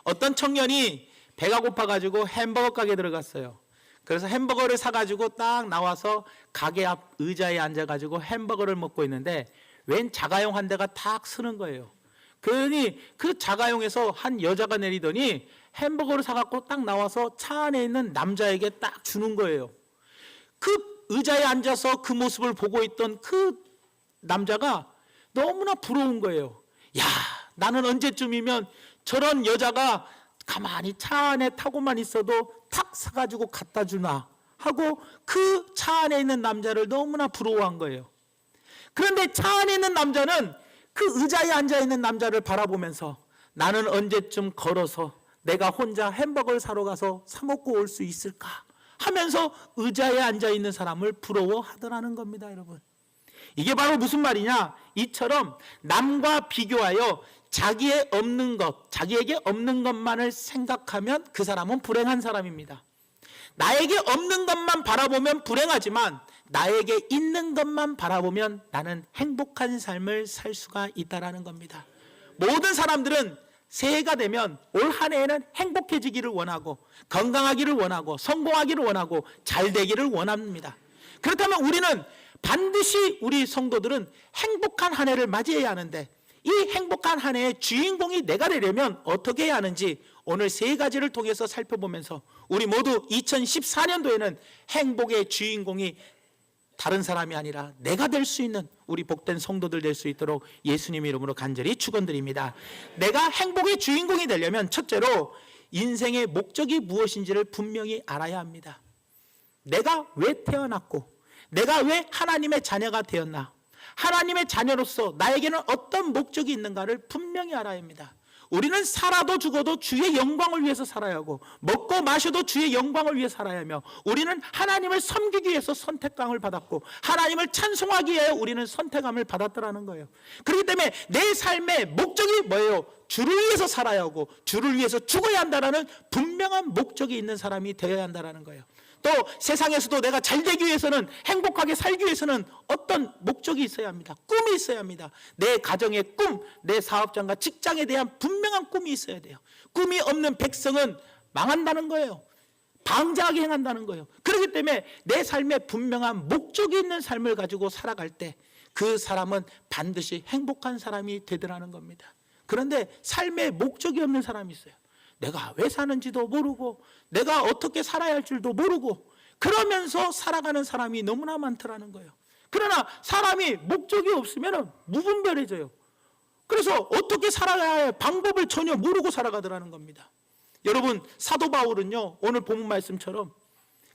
어떤 청년이 배가 고파가지고 햄버거 가게 들어갔어요. 그래서 햄버거를 사가지고 딱 나와서 가게 앞 의자에 앉아가지고 햄버거를 먹고 있는데 웬 자가용 한 대가 탁 쓰는 거예요. 그러니 그 자가용에서 한 여자가 내리더니 햄버거를 사갖고 딱 나와서 차 안에 있는 남자에게 딱 주는 거예요. 그 의자에 앉아서 그 모습을 보고 있던 그 남자가 너무나 부러운 거예요. 야, 나는 언제쯤이면 저런 여자가 가만히 차 안에 타고만 있어도 탁 사가지고 갖다 주나 하고 그 차 안에 있는 남자를 너무나 부러워한 거예요. 그런데 차 안에 있는 남자는 그 의자에 앉아있는 남자를 바라보면서 나는 언제쯤 걸어서 내가 혼자 햄버거를 사러 가서 사 먹고 올 수 있을까 하면서 의자에 앉아있는 사람을 부러워하더라는 겁니다. 여러분, 이게 바로 무슨 말이냐, 이처럼 남과 비교하여 자기의 없는 것, 자기에게 없는 것만을 생각하면 그 사람은 불행한 사람입니다. 나에게 없는 것만 바라보면 불행하지만 나에게 있는 것만 바라보면 나는 행복한 삶을 살 수가 있다는 겁니다. 모든 사람들은 새해가 되면 올 한 해에는 행복해지기를 원하고 건강하기를 원하고 성공하기를 원하고 잘 되기를 원합니다. 그렇다면 우리는 반드시 우리 성도들은 행복한 한 해를 맞이해야 하는데 이 행복한 한 해의 주인공이 내가 되려면 어떻게 해야 하는지 오늘 세 가지를 통해서 살펴보면서 우리 모두 2014년도에는 행복의 주인공이 다른 사람이 아니라 내가 될 수 있는 우리 복된 성도들 될 수 있도록 예수님 이름으로 간절히 축원드립니다. 내가 행복의 주인공이 되려면 첫째로 인생의 목적이 무엇인지를 분명히 알아야 합니다. 내가 왜 태어났고 내가 왜 하나님의 자녀가 되었나, 하나님의 자녀로서 나에게는 어떤 목적이 있는가를 분명히 알아야 합니다. 우리는 살아도 죽어도 주의 영광을 위해서 살아야 하고 먹고 마셔도 주의 영광을 위해 살아야 하며 우리는 하나님을 섬기기 위해서 선택감을 받았고 하나님을 찬송하기 위해 우리는 선택감을 받았더라는 거예요. 그렇기 때문에 내 삶의 목적이 뭐예요? 주를 위해서 살아야 하고 주를 위해서 죽어야 한다는 분명한 목적이 있는 사람이 되어야 한다는 거예요. 또 세상에서도 내가 잘 되기 위해서는, 행복하게 살기 위해서는 어떤 목적이 있어야 합니다. 꿈이 있어야 합니다. 내 가정의 꿈, 내 사업장과 직장에 대한 분명한 꿈이 있어야 돼요. 꿈이 없는 백성은 망한다는 거예요. 방자하게 행한다는 거예요. 그렇기 때문에 내 삶에 분명한 목적이 있는 삶을 가지고 살아갈 때 그 사람은 반드시 행복한 사람이 되더라는 겁니다. 그런데 삶에 목적이 없는 사람이 있어요. 내가 왜 사는지도 모르고 내가 어떻게 살아야 할 줄도 모르고 그러면서 살아가는 사람이 너무나 많더라는 거예요. 그러나 사람이 목적이 없으면 무분별해져요. 그래서 어떻게 살아야 할 방법을 전혀 모르고 살아가더라는 겁니다. 여러분, 사도 바울은요, 오늘 본문 말씀처럼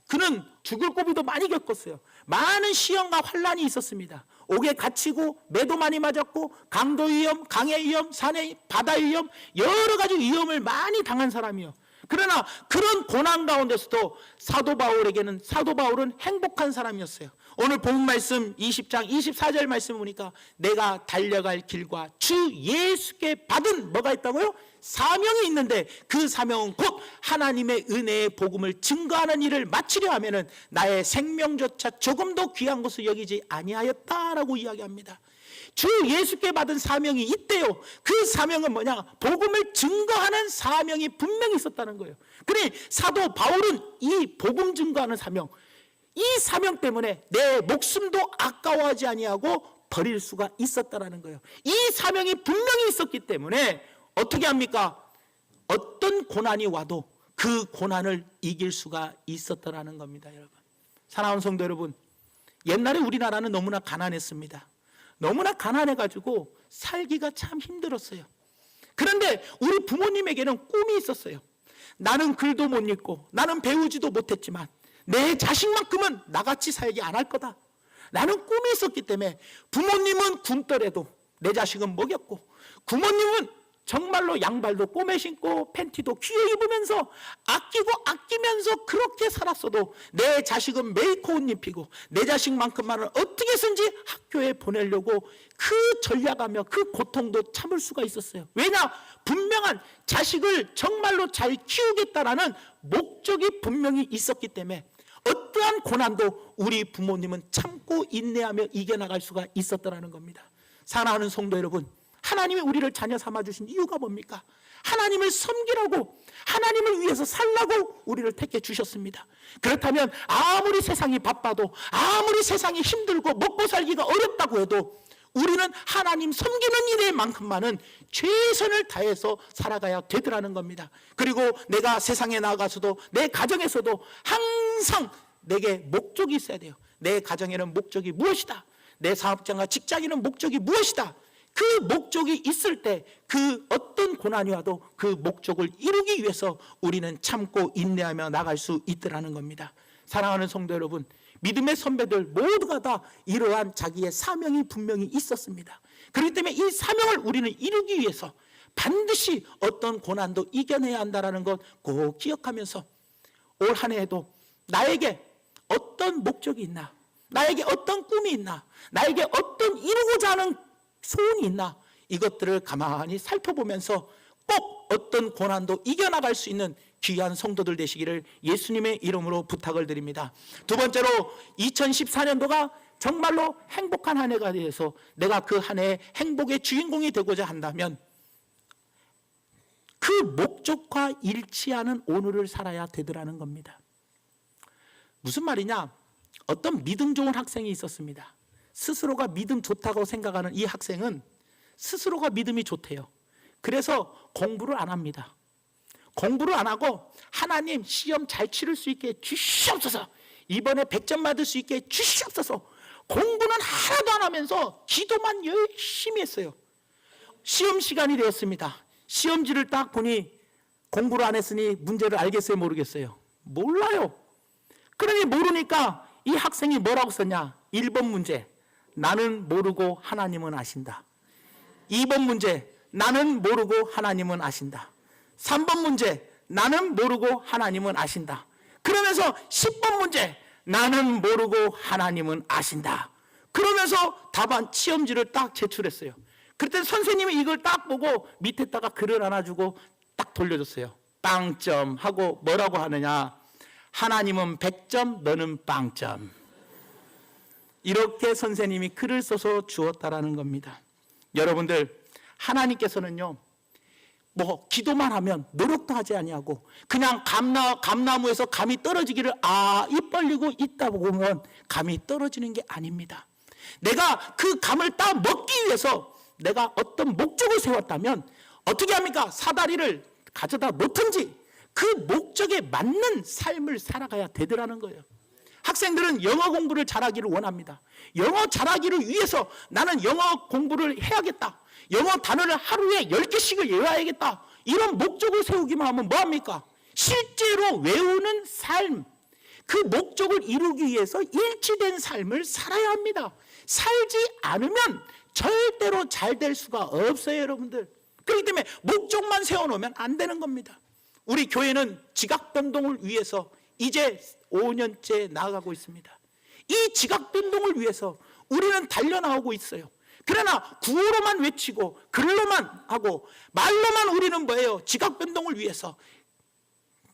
그는 죽을 고비도 많이 겪었어요. 많은 시험과 환란이 있었습니다. 옥에 갇히고 매도 많이 맞았고 강도 위험, 강의 위험, 산의 바다의 위험, 여러 가지 위험을 많이 당한 사람이요. 그러나 그런 고난 가운데서도 사도 바울은 행복한 사람이었어요. 오늘 본문 말씀 20장 24절 말씀 보니까 내가 달려갈 길과 주 예수께 받은 뭐가 있다고요? 사명이 있는데 그 사명은 곧 하나님의 은혜의 복음을 증거하는 일을 마치려 하면은 나의 생명조차 조금도 귀한 것을 여기지 아니하였다라고 이야기합니다. 주 예수께 받은 사명이 있대요. 그 사명은 뭐냐? 복음을 증거하는 사명이 분명히 있었다는 거예요. 그래 사도 바울은 이 복음 증거하는 사명, 이 사명 때문에 내 목숨도 아까워하지 아니하고 버릴 수가 있었다는 거예요. 이 사명이 분명히 있었기 때문에 어떻게 합니까? 어떤 고난이 와도 그 고난을 이길 수가 있었다는 겁니다. 여러분, 사랑하는 성도 여러분, 옛날에 우리나라는 너무나 가난했습니다. 너무나 가난해가지고 살기가 참 힘들었어요. 그런데 우리 부모님에게는 꿈이 있었어요. 나는 글도 못 읽고 나는 배우지도 못했지만 내 자식만큼은 나같이 살기 안 할 거다. 나는 꿈이 있었기 때문에 부모님은 굶더라도 내 자식은 먹였고, 부모님은 정말로 양발도 꼬매 신고 팬티도 귀에 입으면서 아끼고 아끼면서 그렇게 살았어도 내 자식은 메이커 옷 입히고 내 자식만큼만은 어떻게 해서든지 학교에 보내려고 그 전략하며 그 고통도 참을 수가 있었어요. 왜냐? 분명한 자식을 정말로 잘 키우겠다라는 목적이 분명히 있었기 때문에 어떠한 고난도 우리 부모님은 참고 인내하며 이겨나갈 수가 있었다는 겁니다. 사랑하는 성도 여러분, 하나님이 우리를 자녀 삼아주신 이유가 뭡니까? 하나님을 섬기라고, 하나님을 위해서 살라고 우리를 택해 주셨습니다. 그렇다면 아무리 세상이 바빠도, 아무리 세상이 힘들고 먹고 살기가 어렵다고 해도 우리는 하나님 섬기는 일에만큼만은 최선을 다해서 살아가야 되더라는 겁니다. 그리고 내가 세상에 나가서도, 내 가정에서도 항상 내게 목적이 있어야 돼요. 내 가정에는 목적이 무엇이다? 내 사업장과 직장에는 목적이 무엇이다? 그 목적이 있을 때 그 어떤 고난이 와도 그 목적을 이루기 위해서 우리는 참고 인내하며 나갈 수 있더라는 겁니다. 사랑하는 성도 여러분, 믿음의 선배들 모두가 다 이러한 자기의 사명이 분명히 있었습니다. 그렇기 때문에 이 사명을 우리는 이루기 위해서 반드시 어떤 고난도 이겨내야 한다는 것 꼭 기억하면서 올 한 해에도 나에게 어떤 목적이 있나, 나에게 어떤 꿈이 있나, 나에게 어떤 이루고자 하는 소원이 있나, 이것들을 가만히 살펴보면서 꼭 어떤 고난도 이겨나갈 수 있는 귀한 성도들 되시기를 예수님의 이름으로 부탁을 드립니다. 두 번째로 2014년도가 정말로 행복한 한 해가 되어서 내가 그 한 해의 행복의 주인공이 되고자 한다면 그 목적과 일치하는 오늘을 살아야 되더라는 겁니다. 무슨 말이냐? 어떤 믿음 좋은 학생이 있었습니다. 스스로가 믿음 좋다고 생각하는 이 학생은 스스로가 믿음이 좋대요. 그래서 공부를 안 합니다. 공부를 안 하고 하나님 시험 잘 치를 수 있게 주시옵소서, 이번에 100점 받을 수 있게 주시옵소서, 공부는 하나도 안 하면서 기도만 열심히 했어요. 시험 시간이 되었습니다. 시험지를 딱 보니 공부를 안 했으니 문제를 알겠어요, 모르겠어요? 몰라요. 그러니 모르니까 이 학생이 뭐라고 썼냐? 1번 문제, 나는 모르고 하나님은 아신다. 2번 문제, 나는 모르고 하나님은 아신다. 3번 문제, 나는 모르고 하나님은 아신다. 그러면서 10번 문제, 나는 모르고 하나님은 아신다. 그러면서 답안 시험지를 딱 제출했어요. 그때 선생님이 이걸 딱 보고 밑에다가 글을 하나 주고 딱 돌려줬어요. 빵점 하고 뭐라고 하느냐? 하나님은 100점, 너는 빵점. 이렇게 선생님이 글을 써서 주었다라는 겁니다. 여러분들, 하나님께서는요, 뭐 기도만 하면 노력도 하지 아니하고 그냥 감나무에서 감이 떨어지기를 입 벌리고 있다 보면 감이 떨어지는 게 아닙니다. 내가 그 감을 따 먹기 위해서 내가 어떤 목적을 세웠다면 어떻게 합니까? 사다리를 가져다 놓든지 그 목적에 맞는 삶을 살아가야 되더라는 거예요. 학생들은 영어 공부를 잘하기를 원합니다. 영어 잘하기를 위해서 나는 영어 공부를 해야겠다, 영어 단어를 하루에 10개씩을 외워야겠다, 이런 목적을 세우기만 하면 뭐합니까? 실제로 외우는 삶, 그 목적을 이루기 위해서 일치된 삶을 살아야 합니다. 살지 않으면 절대로 잘 될 수가 없어요, 여러분들. 그렇기 때문에 목적만 세워놓으면 안 되는 겁니다. 우리 교회는 지각 변동을 위해서 이제 5년째 나아가고 있습니다. 이 지각 변동을 위해서 우리는 달려나오고 있어요. 그러나 구호로만 외치고 글로만 하고 말로만 우리는 뭐예요? 지각 변동을 위해서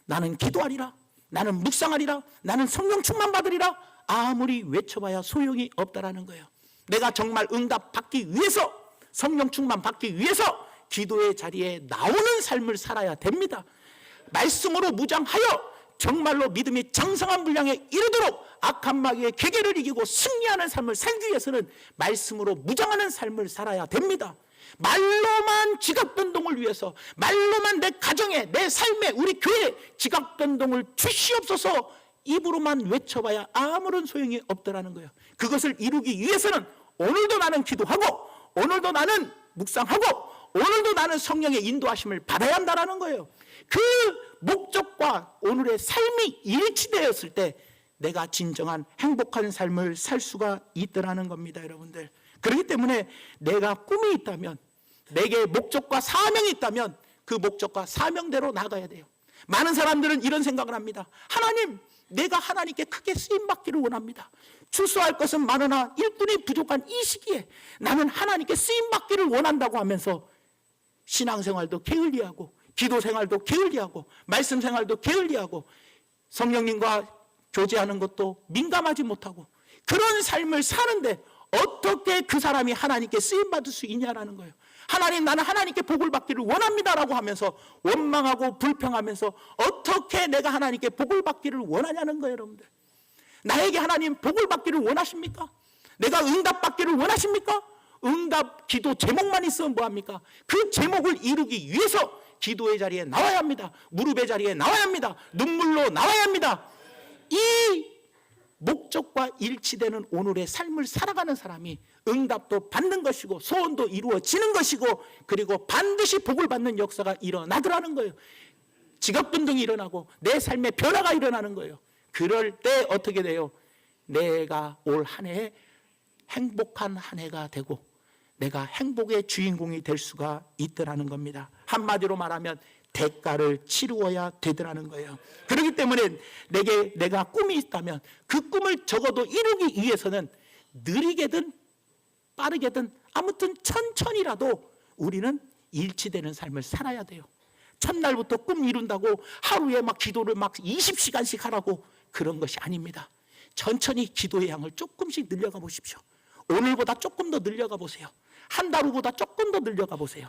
나는 기도하리라, 나는 묵상하리라, 나는 성령 충만 받으리라, 아무리 외쳐봐야 소용이 없다라는 거예요. 내가 정말 응답 받기 위해서, 성령 충만 받기 위해서 기도의 자리에 나오는 삶을 살아야 됩니다. 말씀으로 무장하여 정말로 믿음이 장성한 분량에 이르도록 악한 마귀의 괴계를 이기고 승리하는 삶을 살기 위해서는 말씀으로 무장하는 삶을 살아야 됩니다. 말로만 지각 변동을 위해서, 말로만 내 가정에, 내 삶에, 우리 교회에 지각 변동을 주시옵소서 입으로만 외쳐봐야 아무런 소용이 없더라는 거예요. 그것을 이루기 위해서는 오늘도 나는 기도하고, 오늘도 나는 묵상하고, 오늘도 나는 성령의 인도하심을 받아야 한다는 거예요. 그 목적과 오늘의 삶이 일치되었을 때 내가 진정한 행복한 삶을 살 수가 있더라는 겁니다, 여러분들. 그렇기 때문에 내가 꿈이 있다면, 내게 목적과 사명이 있다면 그 목적과 사명대로 나가야 돼요. 많은 사람들은 이런 생각을 합니다. 하나님, 내가 하나님께 크게 쓰임받기를 원합니다. 출소할 것은 많으나 일꾼이 부족한 이 시기에 나는 하나님께 쓰임받기를 원한다고 하면서 신앙생활도 게을리하고, 기도생활도 게을리하고, 말씀생활도 게을리하고, 성령님과 교제하는 것도 민감하지 못하고, 그런 삶을 사는데 어떻게 그 사람이 하나님께 쓰임받을 수 있냐라는 거예요. 하나님, 나는 하나님께 복을 받기를 원합니다라고 하면서 원망하고 불평하면서 어떻게 내가 하나님께 복을 받기를 원하냐는 거예요. 여러분들, 나에게 하나님 복을 받기를 원하십니까? 내가 응답 받기를 원하십니까? 응답 기도 제목만 있으면 뭐합니까? 그 제목을 이루기 위해서 기도의 자리에 나와야 합니다. 무릎의 자리에 나와야 합니다. 눈물로 나와야 합니다. 이 목적과 일치되는 오늘의 삶을 살아가는 사람이 응답도 받는 것이고 소원도 이루어지는 것이고 그리고 반드시 복을 받는 역사가 일어나더라는 거예요. 직업 변동이 일어나고 내 삶의 변화가 일어나는 거예요. 그럴 때 어떻게 돼요? 내가 올 한 해에 행복한 한 해가 되고 내가 행복의 주인공이 될 수가 있더라는 겁니다. 한마디로 말하면 대가를 치루어야 되더라는 거예요. 그렇기 때문에 내가 꿈이 있다면 그 꿈을 적어도 이루기 위해서는 느리게든 빠르게든 아무튼 천천히라도 우리는 일치되는 삶을 살아야 돼요. 첫날부터 꿈 이룬다고 하루에 막 기도를 막 20시간씩 하라고 그런 것이 아닙니다. 천천히 기도의 양을 조금씩 늘려가 보십시오. 오늘보다 조금 더 늘려가 보세요. 한 달 후보다 조금 더 늘려가 보세요.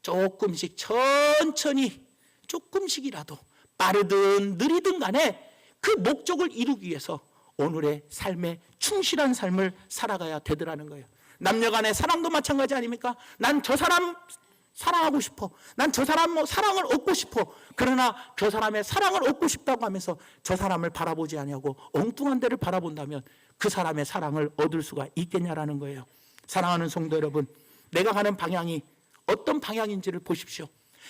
조금씩 천천히 조금씩이라도 빠르든 느리든 간에 그 목적을 이루기 위해서 오늘의 삶에 충실한 삶을 살아가야 되더라는 거예요. 남녀 간의 사랑도 마찬가지 아닙니까? 난 저 사람 사랑하고 싶어. 난 저 사람 사랑을 얻고 싶어. 그러나 저 사람의 사랑을 얻고 싶다고 하면서 저 사람을 바라보지 아니하고 엉뚱한 데를 바라본다면 그 사람의 사랑을 얻을 수가 있겠냐라는 거예요. 사랑하는 성도 여러분, 내가 가는 방향이 어떤 방향인지를 보십시오.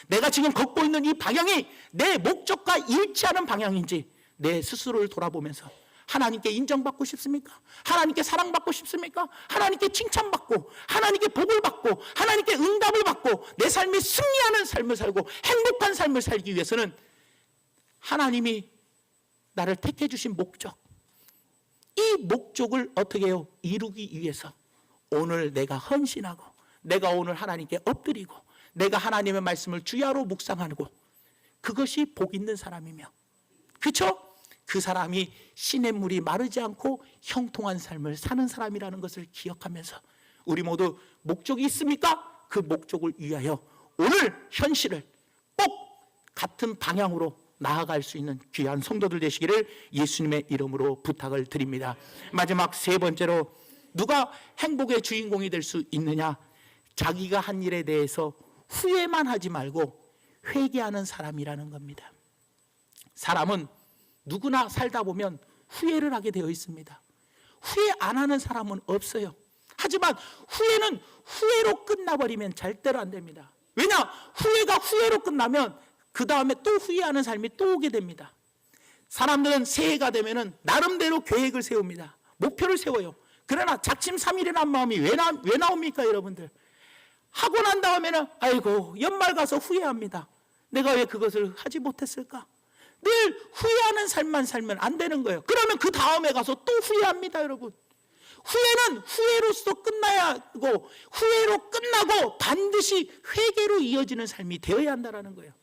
내가 지금 걷고 있는 이 방향이 내 목적과 일치하는 방향인지 내 스스로를 돌아보면서 하나님께 인정받고 싶습니까? 하나님께 사랑받고 싶습니까? 하나님께 칭찬받고 하나님께 복을 받고 하나님께 응답을 받고 내 삶이 승리하는 삶을 살고 행복한 삶을 살기 위해서는 하나님이 나를 택해 주신 목적, 이 목적을 어떻게 해요? 이루기 위해서 오늘 내가 헌신하고 내가 오늘 하나님께 엎드리고 내가 하나님의 말씀을 주야로 묵상하고 그것이 복 있는 사람이며, 그렇죠? 그 사람이 시냇물이 마르지 않고 형통한 삶을 사는 사람이라는 것을 기억하면서 우리 모두 목적이 있습니까? 그 목적을 위하여 오늘 현실을 꼭 같은 방향으로 나아갈 수 있는 귀한 성도들 되시기를 예수님의 이름으로 부탁을 드립니다. 마지막 세 번째로 누가 행복의 주인공이 될 수 있느냐? 자기가 한 일에 대해서 후회만 하지 말고 회개하는 사람이라는 겁니다. 사람은 누구나 살다 보면 후회를 하게 되어 있습니다. 후회 안 하는 사람은 없어요. 하지만 후회는 후회로 끝나버리면 절대로 안 됩니다. 왜냐? 후회가 후회로 끝나면 그 다음에 또 후회하는 삶이 또 오게 됩니다. 사람들은 새해가 되면 나름대로 계획을 세웁니다. 목표를 세워요. 그러나 작심삼일이라는 마음이 왜 나옵니까, 여러분들? 하고 난 다음에는 아이고 연말 가서 후회합니다. 내가 왜 그것을 하지 못했을까? 늘 후회하는 삶만 살면 안 되는 거예요. 그러면 그 다음에 가서 또 후회합니다, 여러분. 후회는 후회로서 끝나야 하고 후회로 끝나고 반드시 회개로 이어지는 삶이 되어야 한다는 거예요.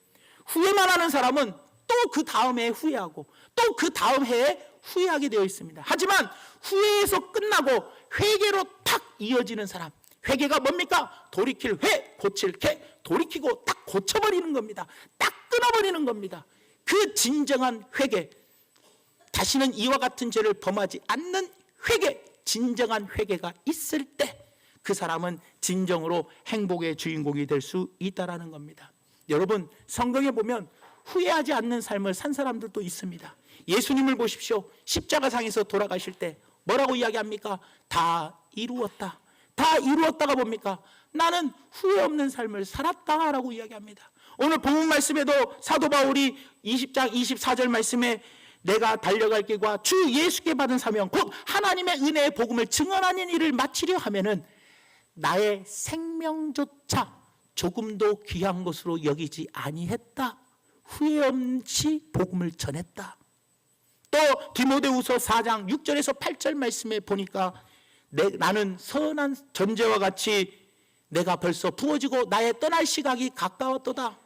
후회만 하는 사람은 또 그 다음 해에 후회하고 또 그 다음 해에 후회하게 되어 있습니다. 하지만 후회에서 끝나고 회개로 탁 이어지는 사람, 회개가 뭡니까? 돌이킬 회, 고칠 개, 돌이키고 딱 고쳐버리는 겁니다. 딱 끊어버리는 겁니다. 그 진정한 회개, 다시는 이와 같은 죄를 범하지 않는 회개, 진정한 회개가 있을 때 그 사람은 진정으로 행복의 주인공이 될 수 있다는 겁니다. 여러분, 성경에 보면 후회하지 않는 삶을 산 사람들도 있습니다. 예수님을 보십시오. 십자가상에서 돌아가실 때 뭐라고 이야기합니까? 다 이루었다. 다 이루었다가 뭡니까? 나는 후회 없는 삶을 살았다라고 이야기합니다. 오늘 본문 말씀에도 사도 바울이 20장 24절 말씀에 내가 달려갈 길과 주 예수께 받은 사명 곧 하나님의 은혜의 복음을 증언하는 일을 마치려 하면은 나의 생명조차 조금도 귀한 것으로 여기지 아니했다. 후회 없이 복음을 전했다. 또 디모데후서 4장 6절에서 8절 말씀에 보니까 나는 선한 전제와 같이 내가 벌써 부어지고 나의 떠날 시각이 가까웠도다.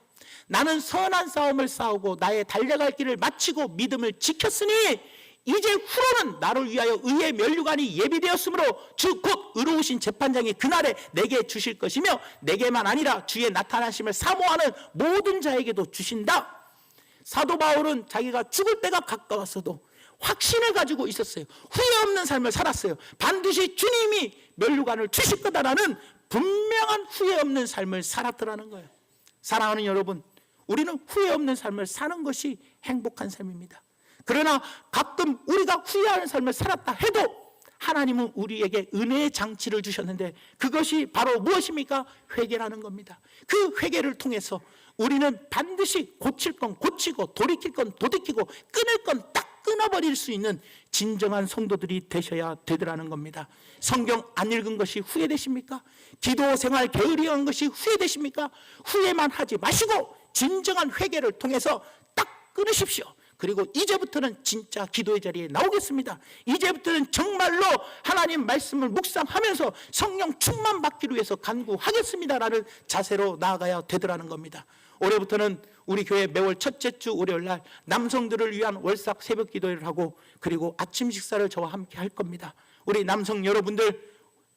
나는 선한 싸움을 싸우고 나의 달려갈 길을 마치고 믿음을 지켰으니 이제 후로는 나를 위하여 의의 면류관이 예비되었으므로 주 곧 의로우신 재판장이 그날에 내게 주실 것이며 내게만 아니라 주의 나타나심을 사모하는 모든 자에게도 주신다. 사도 바울은 자기가 죽을 때가 가까웠어도 확신을 가지고 있었어요. 후회 없는 삶을 살았어요. 반드시 주님이 면류관을 주실 거다라는 분명한 후회 없는 삶을 살았더라는 거예요. 사랑하는 여러분, 우리는 후회 없는 삶을 사는 것이 행복한 삶입니다. 그러나 가끔 우리가 후회하는 삶을 살았다 해도 하나님은 우리에게 은혜의 장치를 주셨는데 그것이 바로 무엇입니까? 회개라는 겁니다. 그 회개를 통해서 우리는 반드시 고칠 건 고치고 돌이킬 건 돌이키고 끊을 건 딱 끊어버릴 수 있는 진정한 성도들이 되셔야 되더라는 겁니다. 성경 안 읽은 것이 후회되십니까? 기도 생활 게으르한 것이 후회되십니까? 후회만 하지 마시고 진정한 회개를 통해서 딱 끊으십시오. 그리고 이제부터는 진짜 기도의 자리에 나오겠습니다. 이제부터는 정말로 하나님 말씀을 묵상하면서 성령 충만 받기를 위해서 간구하겠습니다라는 자세로 나아가야 되더라는 겁니다. 올해부터는 우리 교회 매월 첫째 주 월요일날 남성들을 위한 월삭 새벽 기도회를 하고 그리고 아침 식사를 저와 함께 할 겁니다. 우리 남성 여러분들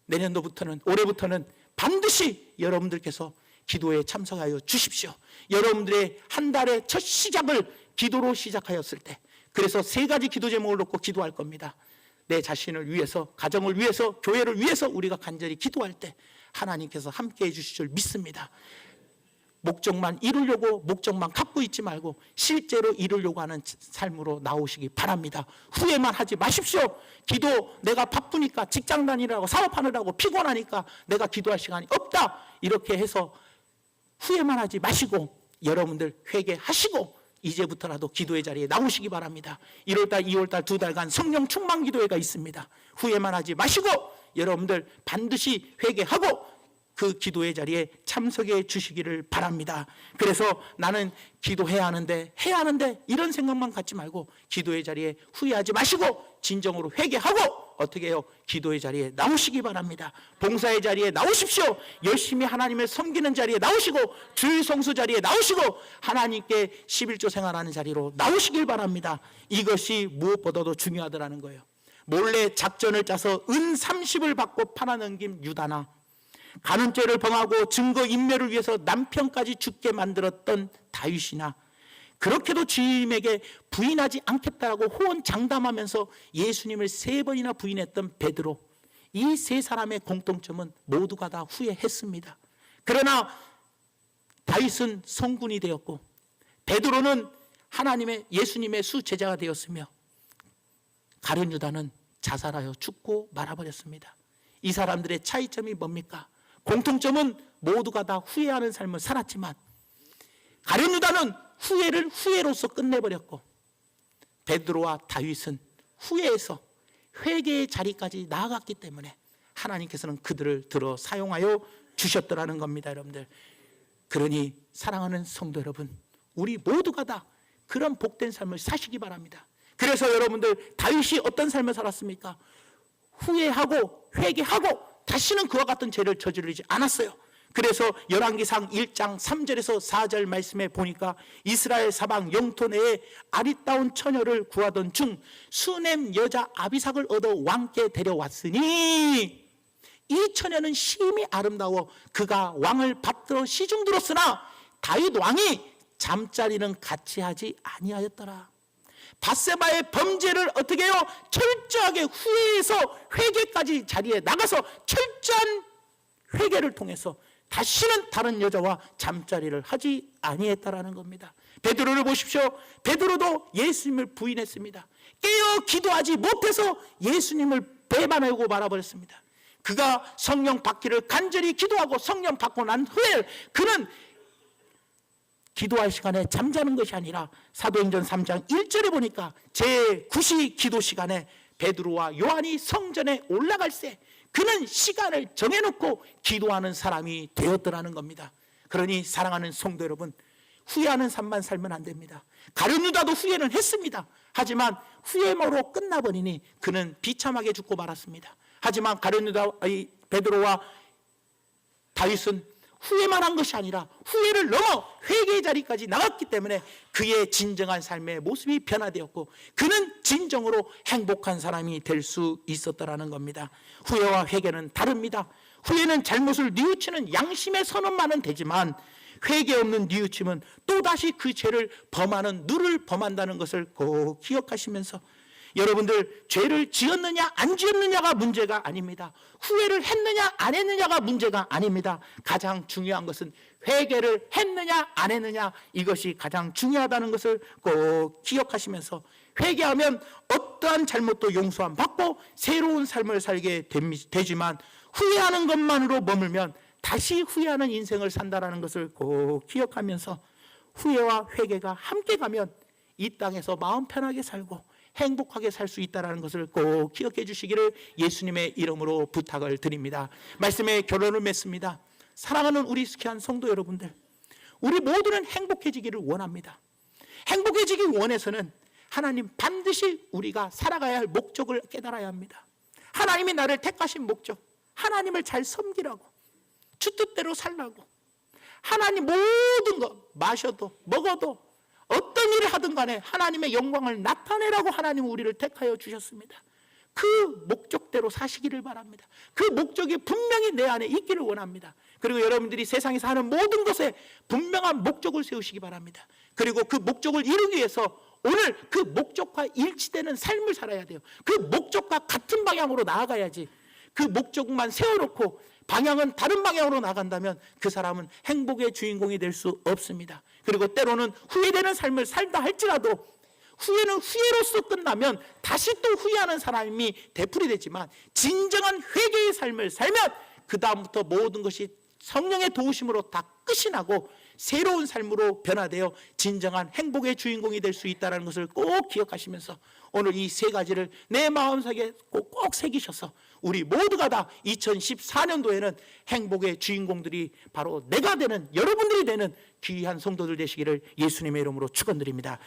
내년도부터는 올해부터는 반드시 여러분들께서 기도에 참석하여 주십시오. 여러분들의 한 달의 첫 시작을 기도로 시작하였을 때 그래서 3가지 기도 제목을 놓고 기도할 겁니다. 내 자신을 위해서, 가정을 위해서, 교회를 위해서 우리가 간절히 기도할 때 하나님께서 함께해 주실 줄 믿습니다. 목적만 이루려고 목적만 갖고 있지 말고 실제로 이루려고 하는 삶으로 나오시기 바랍니다. 후회만 하지 마십시오. 기도 내가 바쁘니까 직장 다니라고 사업하느라고 피곤하니까 내가 기도할 시간이 없다 이렇게 해서 후회만 하지 마시고 여러분들 회개하시고 이제부터라도 기도의 자리에 나오시기 바랍니다. 1월달 2월달 2달간 성령 충만 기도회가 있습니다. 후회만 하지 마시고 여러분들 반드시 회개하고 그 기도의 자리에 참석해 주시기를 바랍니다. 그래서 나는 기도해야 하는데 이런 생각만 갖지 말고 기도의 자리에 후회하지 마시고 진정으로 회개하고 어떻게 해요? 기도의 자리에 나오시기 바랍니다. 봉사의 자리에 나오십시오. 열심히 하나님을 섬기는 자리에 나오시고 주일 성수 자리에 나오시고 하나님께 11조 생활하는 자리로 나오시길 바랍니다. 이것이 무엇보다도 중요하더라는 거예요. 몰래 작전을 짜서 은 30을 받고 팔아넘긴 유다나 가는 죄를 범하고 증거 인멸을 위해서 남편까지 죽게 만들었던 다윗이나 그렇게도 주님에게 부인하지 않겠다라고 호언장담하면서 예수님을 3번이나 부인했던 베드로, 이 3사람의 공통점은 모두가 다 후회했습니다. 그러나 다윗은 성군이 되었고 베드로는 하나님의 예수님의 수제자가 되었으며 가룟 유다는 자살하여 죽고 말아버렸습니다. 이 사람들의 차이점이 뭡니까? 공통점은 모두가 다 후회하는 삶을 살았지만 가룟 유다는 후회를 후회로서 끝내버렸고 베드로와 다윗은 후회에서 회개의 자리까지 나아갔기 때문에 하나님께서는 그들을 들어 사용하여 주셨더라는 겁니다. 여러분들, 그러니 사랑하는 성도 여러분, 우리 모두가 다 그런 복된 삶을 사시기 바랍니다. 그래서 여러분들 다윗이 어떤 삶을 살았습니까? 후회하고 회개하고 다시는 그와 같은 죄를 저지르지 않았어요. 그래서 열왕기상 1장 3절에서 4절 말씀에 보니까 이스라엘 사방 영토 내에 아리따운 처녀를 구하던 중 수넴 여자 아비삭을 얻어 왕께 데려왔으니 이 처녀는 심히 아름다워 그가 왕을 받들어 시중 들었으나 다윗 왕이 잠자리는 같이 하지 아니하였더라. 밧세바의 범죄를 어떻게 해요? 철저하게 후회해서 회개까지 자리에 나가서 철저한 회개를 통해서 다시는 다른 여자와 잠자리를 하지 아니했다라는 겁니다. 베드로를 보십시오. 베드로도 예수님을 부인했습니다. 깨어 기도하지 못해서 예수님을 배반하고 말아버렸습니다. 그가 성령 받기를 간절히 기도하고 성령 받고 난 후에 그는 기도할 시간에 잠자는 것이 아니라 사도행전 3장 1절에 보니까 제9시 기도 시간에 베드로와 요한이 성전에 올라갈새 그는 시간을 정해놓고 기도하는 사람이 되었더라는 겁니다. 그러니 사랑하는 성도 여러분, 후회하는 삶만 살면 안 됩니다. 가룟 유다도 후회는 했습니다. 하지만 후회모로 끝나버리니 그는 비참하게 죽고 말았습니다. 하지만 가룟 유다 베드로와 다윗은 후회만 한 것이 아니라 후회를 넘어 회개의 자리까지 나갔기 때문에 그의 진정한 삶의 모습이 변화되었고 그는 진정으로 행복한 사람이 될 수 있었더라는 겁니다. 후회와 회개는 다릅니다. 후회는 잘못을 뉘우치는 양심의 선언만은 되지만 회개 없는 뉘우침은 또다시 그 죄를 범하는 누를 범한다는 것을 꼭 기억하시면서 여러분들 죄를 지었느냐 안 지었느냐가 문제가 아닙니다. 후회를 했느냐 안 했느냐가 문제가 아닙니다. 가장 중요한 것은 회개를 했느냐 안 했느냐, 이것이 가장 중요하다는 것을 꼭 기억하시면서 회개하면 어떠한 잘못도 용서함 받고 새로운 삶을 살게 되지만 후회하는 것만으로 머물면 다시 후회하는 인생을 산다는 것을 꼭 기억하면서 후회와 회개가 함께 가면 이 땅에서 마음 편하게 살고 행복하게 살 수 있다는 것을 꼭 기억해 주시기를 예수님의 이름으로 부탁을 드립니다. 말씀의 결론을 맺습니다. 사랑하는 우리 스키한 성도 여러분들, 우리 모두는 행복해지기를 원합니다. 행복해지기 원해서는 하나님 반드시 우리가 살아가야 할 목적을 깨달아야 합니다. 하나님이 나를 택하신 목적, 하나님을 잘 섬기라고, 주 뜻대로 살라고, 하나님 모든 것 마셔도 먹어도 어떤 일을 하든 간에 하나님의 영광을 나타내라고 하나님은 우리를 택하여 주셨습니다. 그 목적대로 사시기를 바랍니다. 그 목적이 분명히 내 안에 있기를 원합니다. 그리고 여러분들이 세상에서 하는 모든 것에 분명한 목적을 세우시기 바랍니다. 그리고 그 목적을 이루기 위해서 오늘 그 목적과 일치되는 삶을 살아야 돼요. 그 목적과 같은 방향으로 나아가야지, 그 목적만 세워놓고 방향은 다른 방향으로 나간다면 그 사람은 행복의 주인공이 될 수 없습니다. 그리고 때로는 후회되는 삶을 살다 할지라도 후회는 후회로서 끝나면 다시 또 후회하는 사람이 되풀이되지만 진정한 회개의 삶을 살면 그 다음부터 모든 것이 성령의 도우심으로 다 끝이 나고 새로운 삶으로 변화되어 진정한 행복의 주인공이 될 수 있다는 것을 꼭 기억하시면서 오늘 이 세 가지를 내 마음속에 꼭 새기셔서 우리 모두가 다 2014년도에는 행복의 주인공들이 바로 내가 되는, 여러분들이 되는 귀한 성도들 되시기를 예수님의 이름으로 축원드립니다.